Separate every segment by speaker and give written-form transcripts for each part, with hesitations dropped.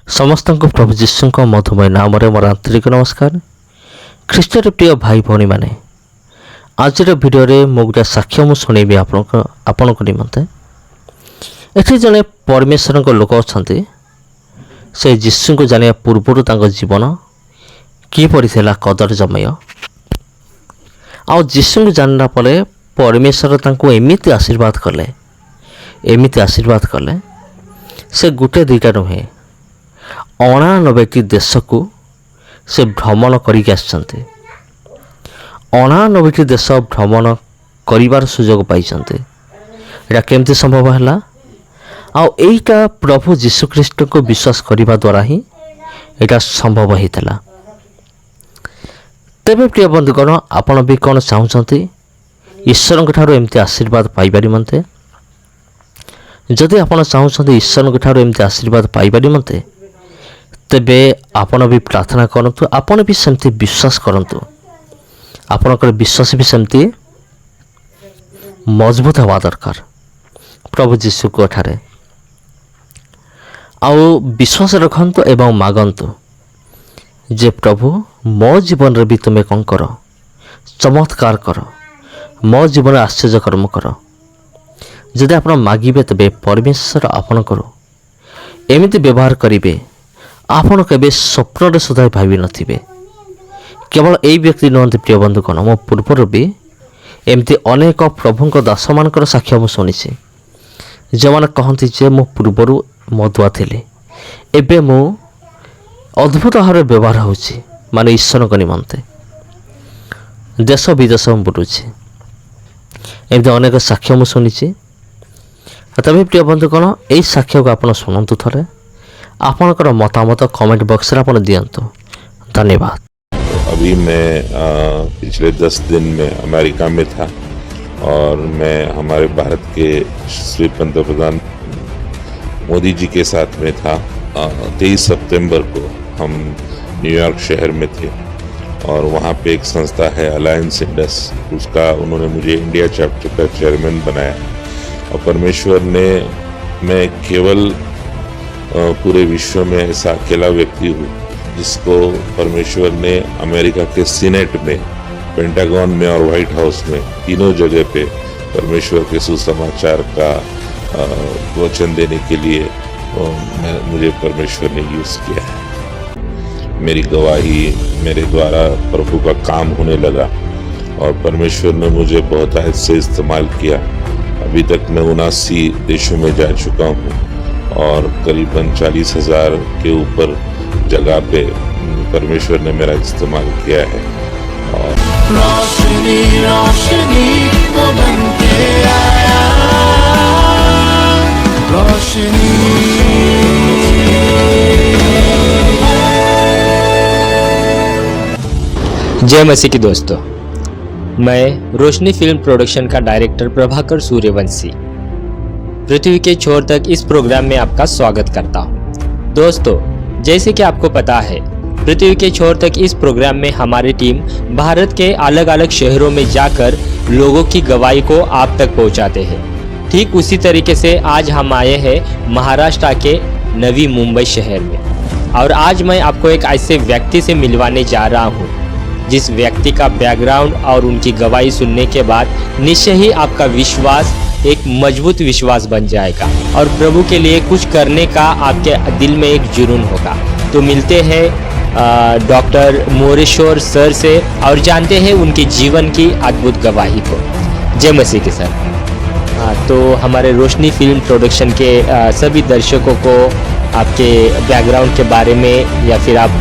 Speaker 1: समस्त प्रभु जीशु मधुमय नाम मोर आंतरिक नमस्कार। ख्रीष्टर प्रिय भाई भौणी मैंने आज भिडियो मु गोटे साक्ष्य मुझे शुणेबी आपण निमंते। ये जड़े परमेश्वर लोक अच्छा से जीशु को जाना पूर्वर जीवन किपरि कदर जमय आ जीशु को जानला परमेश्वर एमती आशीर्वाद कले से गोटे दुईटा नुहे 89 देश को से भ्रमण करिक आछन्ते। 89 देश भ्रमण करिवार सुजोग पाइछन्ते। एटा केमती संभव हैला आईटा प्रभु जीशु ख्रीष्ट को विश्वास करिबा द्वारा ही एटा संभव होइतला। तेबे प्रिय बंधुगण आपण भी कौन चाहते ईश्वर के ठारो एमती आशीर्वाद पाइबा निमंते? जदि आपण चाहते ईश्वर के ठारो एमती आशीर्वाद पाइबा निमंते तेबे आपण भी प्रार्थना करंतु, आपण भी सेमती विश्वास करंतु। आपणकर विश्वास भी सेमती मजबूत हवा दरकार प्रभु जीशु को ठारे। आउ विश्वास रखंतु एवं मागंतु जे प्रभु मो जीवन रे भी तुमे कौन कर चमत्कार कर, मो जीवन आश्चर्य कर्म कर। जदि आप मागिबे तेबे परमेश्वर आपन करो एमिति व्यवहार करिवे आपन केबे स्वप्न सुधा भावी नथिबे। केवल यही व्यक्ति नुहति प्रिय बंधुगण, मो पूर्वर भी एमती अनेक प्रभुंक दास मानकर साक्ष्य मुझे शुणी जो मैंने कहती जे मो पूर्वर मदुआ थिले एबे मो अद्भुत भाव व्यवहार होची माने ईश्वर को निमंते देश विदेश बुलूची। एमती अनेक साक्ष्य मुझे शुणी। तबे प्रिय बंधुगण यही साक्ष्य को आप शुणु थे, आपनकर मतामत कमेंट बॉक्स रे आपण दियंतु। धन्यवाद।
Speaker 2: अभी मैं पिछले 10 दिन में अमेरिका में था और मैं हमारे भारत के श्री पंतप्रधान मोदी जी के साथ में था। 23 सितंबर को हम न्यूयॉर्क शहर में थे और वहाँ पे एक संस्था है अलायंस इंडस, उसका उन्होंने मुझे इंडिया चैप्टर का चेयरमैन बनाया। और परमेश्वर ने, मैं केवल पूरे विश्व में ऐसा अकेला व्यक्ति हूँ जिसको परमेश्वर ने अमेरिका के सीनेट में, पेंटागन में और व्हाइट हाउस में तीनों जगह पे परमेश्वर के सुसमाचार का वचन देने के लिए मुझे परमेश्वर ने यूज़ किया है। मेरी गवाही मेरे द्वारा प्रभु का काम होने लगा और परमेश्वर ने मुझे बहुत आयत से इस्तेमाल किया। अभी तक मैं 79 देशों में जा चुका हूँ और करीबन 40,000 के ऊपर जगह पे परमेश्वर ने मेरा इस्तेमाल किया है। और
Speaker 3: रोशनी रोशनी वो बन के आया, रोशनी।
Speaker 4: जय मसीह की दोस्तों, मैं रोशनी फिल्म प्रोडक्शन का डायरेक्टर प्रभाकर सूर्यवंशी पृथ्वी के छोर तक इस प्रोग्राम में आपका स्वागत करता हूं। दोस्तों, जैसे कि आपको पता है, पृथ्वी के छोर तक इस प्रोग्राम में हमारी टीम भारत के अलग अलग शहरों में जाकर लोगों की गवाही को आप तक पहुंचाते हैं। ठीक उसी तरीके से आज हम आए हैं महाराष्ट्र के नवी मुंबई शहर में और आज मैं आपको एक ऐसे व्यक्ति से मिलवाने जा रहा हूँ जिस व्यक्ति का बैकग्राउंड और उनकी गवाही सुनने के बाद निश्चय ही आपका विश्वास एक मजबूत विश्वास बन जाएगा और प्रभु के लिए कुछ करने का आपके दिल में एक जुनून होगा। तो मिलते हैं डॉक्टर मोरेश्वर सर से और जानते हैं उनके जीवन की अद्भुत गवाही को। जय मसीह के सर। तो हमारे रोशनी फिल्म प्रोडक्शन के सभी दर्शकों को आपके बैकग्राउंड के बारे में या फिर आप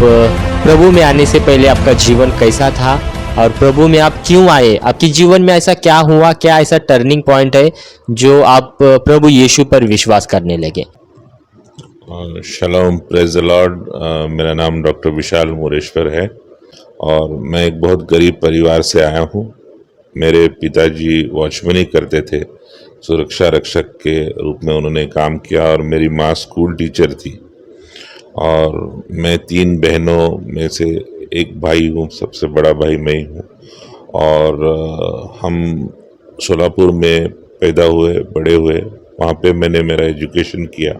Speaker 4: प्रभु में आने से पहले आपका जीवन कैसा था और प्रभु में आप क्यों आए, आपके जीवन में ऐसा क्या हुआ, क्या ऐसा टर्निंग पॉइंट है जो आप प्रभु यीशु पर विश्वास करने लगे?
Speaker 2: शलोम, प्रेज द लॉर्ड। मेरा नाम डॉक्टर विशाल मोरेश्वर है और मैं एक बहुत गरीब परिवार से आया हूँ। मेरे पिताजी वॉचमैनी करते थे, सुरक्षा रक्षक के रूप में उन्होंने काम किया और मेरी माँ स्कूल टीचर थी और मैं 3 बहनों में से एक भाई हूँ, सबसे बड़ा भाई मैं ही हूँ। और हम सोलापुर में पैदा हुए, बड़े हुए, वहाँ पे मैंने मेरा एजुकेशन किया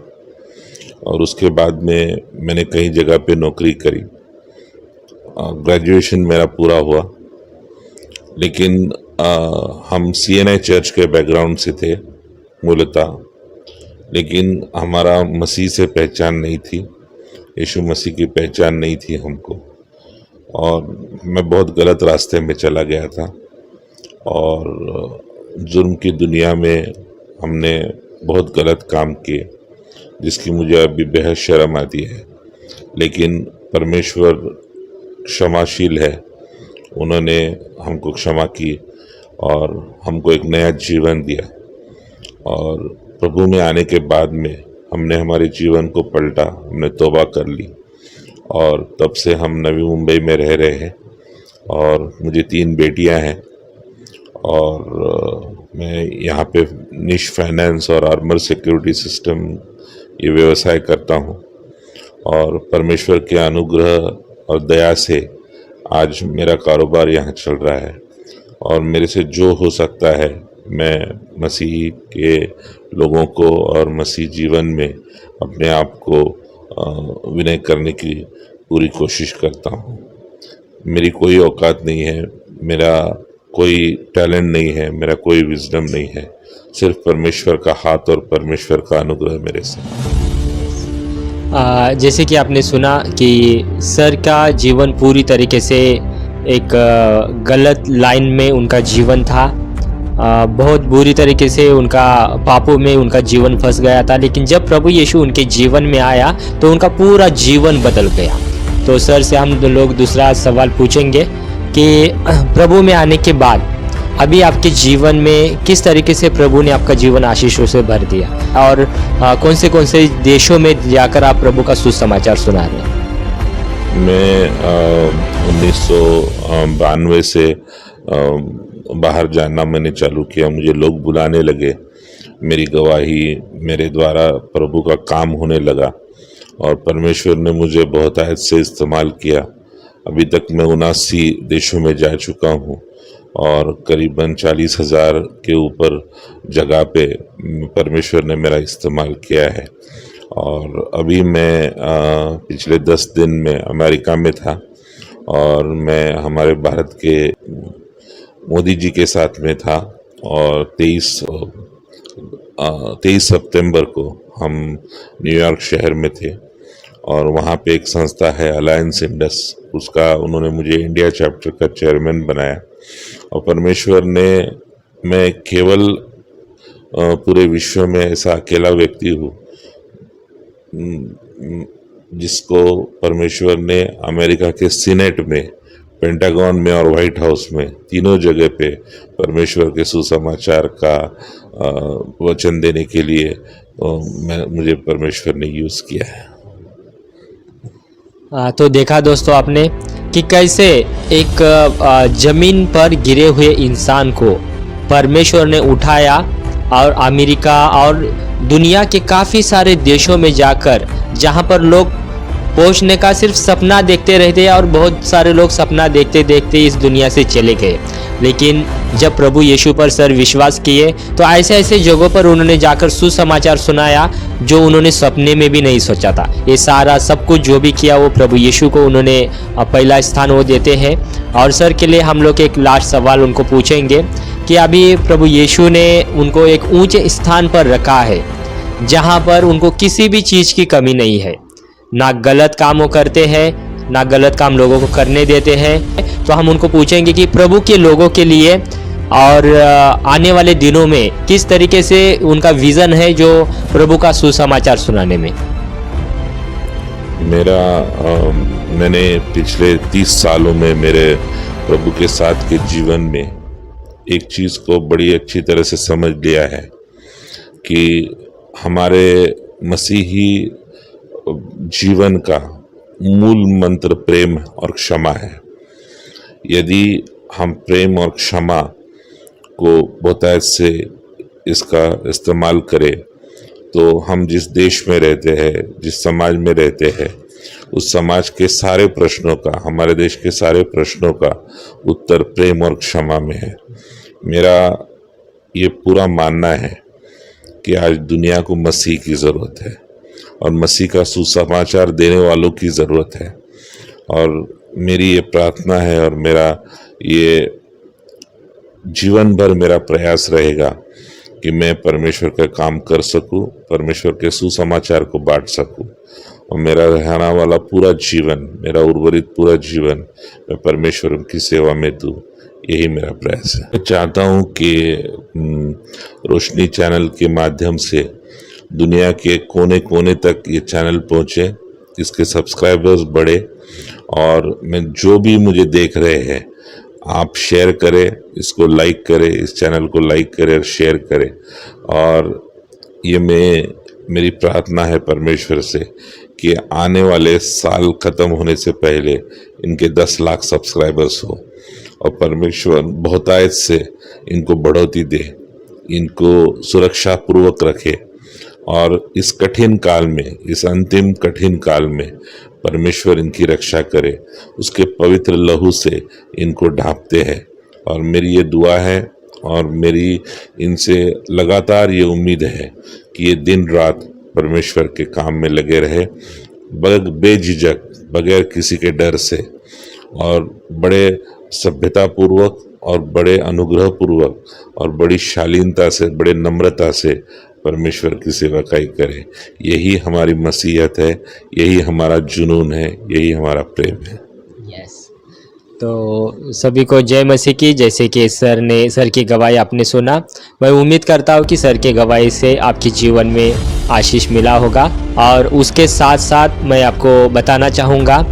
Speaker 2: और उसके बाद में मैंने कई जगह पे नौकरी करी। ग्रेजुएशन मेरा पूरा हुआ, लेकिन हम CNI चर्च के बैकग्राउंड से थे मूलतः, लेकिन हमारा मसीह से पहचान नहीं थी, यीशु मसीह की पहचान नहीं थी हमको, और मैं बहुत गलत रास्ते में चला गया था और जुर्म की दुनिया में हमने बहुत गलत काम किए, जिसकी मुझे अभी बेहद शर्म आती है। लेकिन परमेश्वर क्षमाशील है, उन्होंने हमको क्षमा की और हमको एक नया जीवन दिया। और प्रभु में आने के बाद में हमने हमारे जीवन को पलटा, हमने तौबा कर ली और तब से हम नवी मुंबई में रह रहे हैं। और मुझे 3 बेटियां हैं और मैं यहाँ पे निश फाइनेंस और आर्मर सिक्योरिटी सिस्टम ये व्यवसाय करता हूँ। और परमेश्वर के अनुग्रह और दया से आज मेरा कारोबार यहाँ चल रहा है और मेरे से जो हो सकता है मैं मसीह के लोगों को और मसीह जीवन में अपने आप को विनय करने की पूरी कोशिश करता हूँ। मेरी कोई औकात नहीं है, मेरा कोई टैलेंट नहीं है, मेरा कोई विजडम नहीं है, सिर्फ परमेश्वर का हाथ और परमेश्वर का अनुग्रह मेरे से।
Speaker 4: जैसे कि आपने सुना कि सर का जीवन पूरी तरीके से एक गलत लाइन में उनका जीवन था। बहुत बुरी तरीके से उनका पापों में उनका जीवन फंस गया था, लेकिन जब प्रभु यीशु उनके जीवन में आया तो उनका पूरा जीवन बदल गया। तो सर से हम लोग दूसरा सवाल पूछेंगे कि प्रभु में आने के बाद अभी आपके जीवन में किस तरीके से प्रभु ने आपका जीवन आशीषों से भर दिया, और कौन से देशों में जाकर आप प्रभु का सुसमाचार सुना रहे हैं।
Speaker 2: मैं 1992 से बाहर जाना मैंने चालू किया, मुझे लोग बुलाने लगे, मेरी गवाही मेरे द्वारा प्रभु का काम होने लगा और परमेश्वर ने मुझे बहुत आयत से इस्तेमाल किया। अभी तक मैं 79 देशों में जा चुका हूँ और करीबन 40,000 के ऊपर जगह पे परमेश्वर ने मेरा इस्तेमाल किया है। और अभी मैं पिछले 10 दिन में अमेरिका में था और मैं हमारे भारत के मोदी जी के साथ में था और 23 सितंबर को हम न्यूयॉर्क शहर में थे और वहाँ पे एक संस्था है अलायंस इंडस, उसका उन्होंने मुझे इंडिया चैप्टर का चेयरमैन बनाया। और परमेश्वर ने, मैं केवल पूरे विश्व में ऐसा अकेला व्यक्ति हूँ जिसको परमेश्वर ने अमेरिका के सीनेट में, पेंटागन में और व्हाइट हाउस में, तीनों जगह पे परमेश्वर के सुसमाचार का वचन देने के लिए मुझे परमेश्वर ने यूज़ किया है।
Speaker 4: तो देखा दोस्तों आपने कि कैसे एक जमीन पर गिरे हुए इंसान को परमेश्वर ने उठाया और अमेरिका और दुनिया के काफ़ी सारे देशों में जाकर, जहां पर लोग पहुंचने का सिर्फ सपना देखते रहते और बहुत सारे लोग सपना देखते देखते इस दुनिया से चले गए, लेकिन जब प्रभु यीशु पर सर विश्वास किए तो ऐसे ऐसे जगहों पर उन्होंने जाकर सुसमाचार सुनाया जो उन्होंने सपने में भी नहीं सोचा था। ये सारा सब कुछ जो भी किया वो प्रभु यीशु को उन्होंने पहला स्थान वो देते हैं। और सर के लिए हम लोग एक लास्ट सवाल उनको पूछेंगे कि अभी प्रभु यीशु ने उनको एक ऊंचे स्थान पर रखा है जहाँ पर उनको किसी भी चीज़ की कमी नहीं है, ना गलत काम वो करते हैं, ना गलत काम लोगों को करने देते हैं। तो हम उनको पूछेंगे कि प्रभु के लोगों के लिए और आने वाले दिनों में किस तरीके से उनका विज़न है जो प्रभु का सुसमाचार सुनाने में।
Speaker 2: मैंने पिछले 30 सालों में मेरे प्रभु के साथ के जीवन में एक चीज़ को बड़ी अच्छी तरह से समझ लिया है कि हमारे मसीही जीवन का मूल मंत्र प्रेम और क्षमा है। यदि हम प्रेम और क्षमा को बहुतायत से इसका इस्तेमाल करें तो हम जिस देश में रहते हैं, जिस समाज में रहते हैं, उस समाज के सारे प्रश्नों का, हमारे देश के सारे प्रश्नों का उत्तर प्रेम और क्षमा में है। मेरा ये पूरा मानना है कि आज दुनिया को मसीह की ज़रूरत है। और मसीह का सुसमाचार देने वालों की ज़रूरत है। और मेरी ये प्रार्थना है और मेरा ये जीवन भर मेरा प्रयास रहेगा कि मैं परमेश्वर का काम कर सकूं, परमेश्वर के सुसमाचार को बांट सकूं और मेरा रहने वाला पूरा जीवन, मेरा उर्वरित पूरा जीवन मैं परमेश्वर की सेवा में दूं। यही मेरा प्रयास है। मैं चाहता हूं कि रोशनी चैनल के माध्यम से दुनिया के कोने कोने तक ये चैनल पहुंचे, इसके सब्सक्राइबर्स बढ़े और मैं जो भी मुझे देख रहे हैं आप शेयर करें, इसको लाइक करें, इस चैनल को लाइक करें और शेयर करें। और ये मेरी प्रार्थना है परमेश्वर से कि आने वाले साल ख़त्म होने से पहले इनके 10 लाख सब्सक्राइबर्स हो और परमेश्वर बहुतायत से इनको बढ़ोतरी दे, इनको सुरक्षा पूर्वक रखे और इस कठिन काल में, इस अंतिम कठिन काल में परमेश्वर इनकी रक्षा करे, उसके पवित्र लहू से इनको ढांपते हैं। और मेरी ये दुआ है और मेरी इनसे लगातार ये उम्मीद है कि ये दिन रात परमेश्वर के काम में लगे रहे, बेझिझक, बगैर किसी के डर से और बड़े सभ्यतापूर्वक और बड़े अनुग्रहपूर्वक और बड़ी शालीनता से, बड़े नम्रता से परमेश्वर की सेवकाई करें। यही हमारी मसीहत है, यही हमारा जुनून है, यही हमारा प्रेम है।
Speaker 4: यस, तो सभी को जय मसीह की। जैसे कि सर की गवाही आपने सुना, मैं उम्मीद करता हूँ कि सर की गवाही से आपके जीवन में आशीष मिला होगा। और उसके साथ साथ मैं आपको बताना चाहूँगा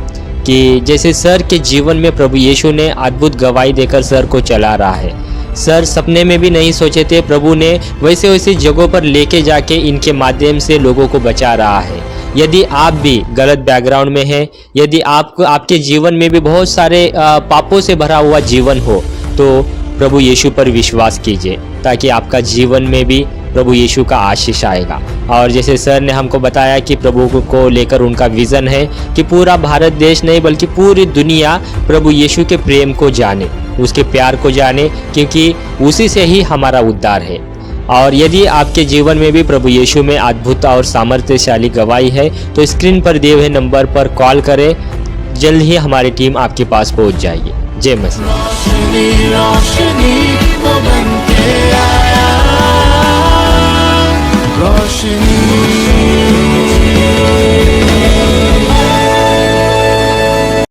Speaker 4: कि जैसे सर के जीवन में प्रभु यीशु ने अद्भुत गवाही देकर सर को चला रहा है। सर सपने में भी नहीं सोचे थे, प्रभु ने वैसे वैसे जगहों पर लेके जाके इनके माध्यम से लोगों को बचा रहा है। यदि आप भी गलत बैकग्राउंड में हैं, यदि आपके जीवन में भी बहुत सारे पापों से भरा हुआ जीवन हो, तो प्रभु यीशु पर विश्वास कीजिए ताकि आपका जीवन में भी प्रभु यीशु का आशीष आएगा। और जैसे सर ने हमको बताया कि प्रभु को लेकर उनका विज़न है कि पूरा भारत देश नहीं बल्कि पूरी दुनिया प्रभु यीशु के प्रेम को जाने, उसके प्यार को जाने, क्योंकि उसी से ही हमारा उद्धार है। और यदि आपके जीवन में भी प्रभु यीशु में अद्भुत और सामर्थ्यशाली गवाही है तो स्क्रीन पर दिए हुए नंबर पर कॉल करें, जल्द ही हमारी टीम आपके पास पहुंच जाएगी। जय मसीह।
Speaker 3: रोशनी रोशनी वो बन के आया, रोशनी